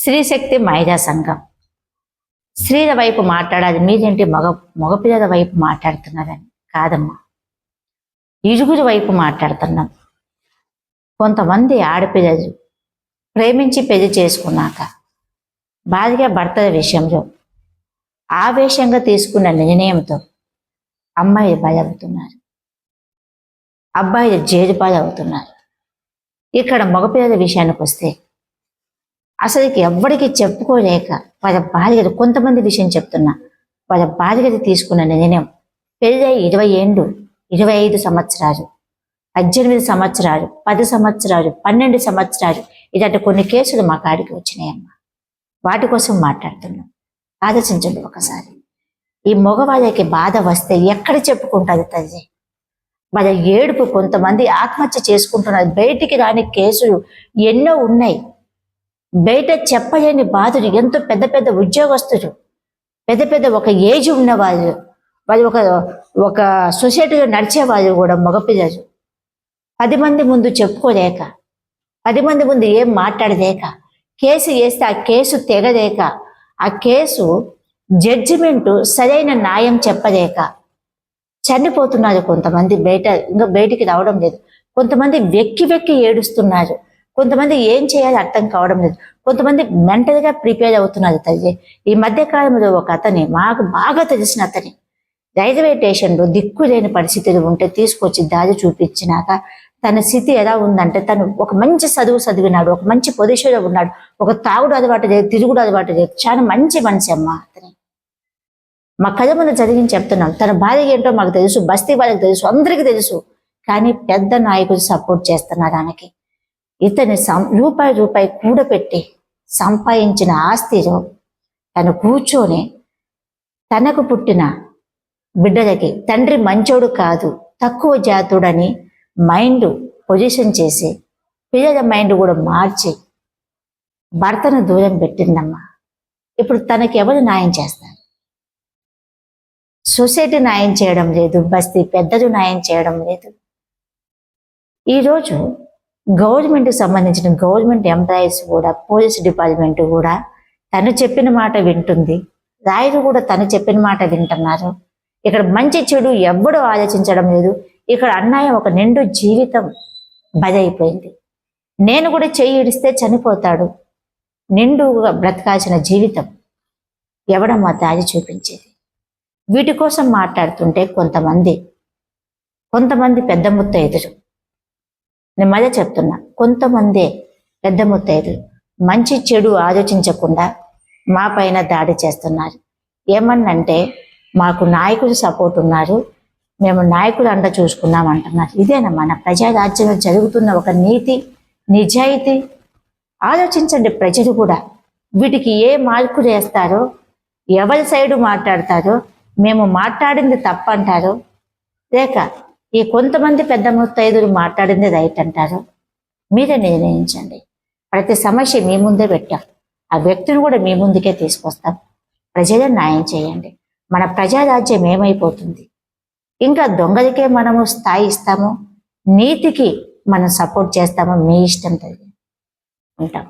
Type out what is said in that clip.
స్త్రీశక్తి మహిళా సంఘం. స్త్రీల వైపు మాట్లాడాలి, మీరేంటి మగపిల్లల వైపు మాట్లాడుతున్నారని కాదమ్మా, ఇరుగురు వైపు మాట్లాడుతున్నాం. కొంతమంది ఆడపిల్లలు ప్రేమించి పెళ్లి చేసుకున్నాక భార్య భర్తల విషయంలో ఆవేశంగా తీసుకున్న నిర్ణయంతో అమ్మాయిలు బలవుతున్నారు, అబ్బాయిలు జైలు పాలవుతున్నారు. ఇక్కడ మగపిల్లల విషయానికి వస్తే అసలుకి ఎవ్వడికి చెప్పుకోలేక వాళ్ళ భార్యలు, కొంతమంది విషయం చెప్తున్నా, వాళ్ళ భార్యలు తీసుకున్న నిర్ణయం పెళ్ళై 20 ఏళ్ళు, 25 సంవత్సరాలు, 18 సంవత్సరాలు, 10 సంవత్సరాలు, 12 సంవత్సరాలు, ఇలాంటి కొన్ని కేసులు మా కాడికి వచ్చినాయమ్మా. వాటి కోసం మాట్లాడుతున్నాం. ఆలోచించండి ఒకసారి. ఈ మగవాళ్ళకి బాధ వస్తే ఎక్కడ చెప్పుకుంటుంది తల్లి? వాళ్ళ ఏడుపు, కొంతమంది ఆత్మహత్య చేసుకుంటున్నారు. బయటికి రాని కేసులు ఎన్నో ఉన్నాయి. బయట చెప్పలేని బాధలు. ఎంతో పెద్ద పెద్ద ఉద్యోగస్తులు, పెద్ద పెద్ద ఒక ఏజ్ ఉన్నవాళ్ళు, వాళ్ళు ఒక సొసైటీలో నడిచే వాళ్ళు కూడా మగపిల్లలు 10 మంది ముందు చెప్పుకోలేక, 10 మంది ముందు ఏం మాట్లాడలేక, కేసు వేస్తే ఆ కేసు తెగలేక, ఆ కేసు జడ్జిమెంటు సరైన న్యాయం చెప్పలేక చనిపోతున్నారు. కొంతమంది ఇంకా బయటికి రావడం లేదు. కొంతమంది వెక్కి ఏడుస్తున్నారు. కొంతమంది ఏం చేయాలో అర్థం కావడం లేదు. కొంతమంది మెంటల్గా ప్రిపేర్ అవుతున్నారు తల్లి. ఈ మధ్య కాలంలో ఒక అతని, మాకు బాగా తెలిసిన అతని, రైల్వే స్టేషన్లో దిక్కులేని పరిస్థితులు ఉంటే తీసుకొచ్చి దారి చూపించినాక తన స్థితి ఎలా ఉందంటే, తను ఒక మంచి చదివినాడు, ఒక మంచి పొజిషన్లో ఉన్నాడు, ఒక తాగుడు అలవాటు లేదు, తిరుగుడు అలవాటు లేదు, చాలా మంచి మనిషి అమ్మ అతని. మా కథ ముందు జరిగింది చెప్తున్నాం. తన భార్య ఏంటో మాకు తెలుసు, బస్తీ వాళ్ళకి తెలుసు, అందరికీ తెలుసు. కానీ పెద్ద నాయకులు సపోర్ట్ చేస్తున్నారు ఆమెకి. ఇతని రూపాయి కూడపెట్టి సంపాదించిన ఆస్తిలో తను కూర్చొని తనకు పుట్టిన బిడ్డలకి తండ్రి మంచోడు కాదు, తక్కువ జాతుడని మైండ్ పొజిషన్ చేసి, పిల్లల మైండ్ కూడా మార్చి భర్తను దూరం పెట్టిందమ్మా. ఇప్పుడు తనకి ఎవరు న్యాయం చేస్తారు? సొసైటీ న్యాయం చేయడం లేదు, బస్తీ పెద్దలు న్యాయం చేయడం లేదు. ఈరోజు గవర్నమెంట్కి సంబంధించిన గవర్నమెంట్ ఎంప్లాయీస్ కూడా, పోలీస్ డిపార్ట్మెంట్ కూడా తను చెప్పిన మాట వింటుంది, రాయలు కూడా తను చెప్పిన మాట వింటున్నారు. ఇక్కడ మంచి చెడు ఎవ్వడూ ఆలోచించడం లేదు. ఇక్కడ అన్యాయం, ఒక నిండు జీవితం బలైపోయింది. నేను కూడా చెయ్యి ఇడిస్తే చనిపోతాడు, నిండుగా బ్రతకాల్సిన జీవితం ఎవడమ్మా దారి చూపించేది? వీటి కోసం మాట్లాడుతుంటే కొంతమంది పెద్ద ముత్తైదులు, నేను మళ్ళీ చెప్తున్నా, కొంతమందే పెద్ద ముత్తైదులు మంచి చెడు ఆలోచించకుండా మా పైన దాడి చేస్తున్నారు. ఏమన్నంటే, మాకు నాయకులు సపోర్ట్ ఉన్నారు, మేము నాయకులు అండ చూసుకున్నాం అంటున్నారు. ఇదేనా మన ప్రజారాజ్యంలో జరుగుతున్న ఒక నీతి, నిజాయితీ? ఆలోచించండి ప్రజలు కూడా. వీటికి ఏ మార్కులు వేస్తారో, ఎవరి సైడు మాట్లాడతారో, మేము మాట్లాడింది తప్పంటారో, లేక ఈ కొంతమంది పెద్ద ముత్తైదులు మాట్లాడింది రైట్ అంటారో మీరే నిర్ణయించండి. ప్రతి సమస్య మీ ముందే పెట్టాం, ఆ వ్యక్తిని కూడా మీ ముందుకే తీసుకొస్తాం. ప్రజలే న్యాయం చేయండి. మన ప్రజారాజ్యం ఏమైపోతుంది? ఇంకా దొంగలకే మనము స్థాయి ఇస్తాము, నీతికి మనం సపోర్ట్ చేస్తామో మీ ఇష్టం. ఉంటాం.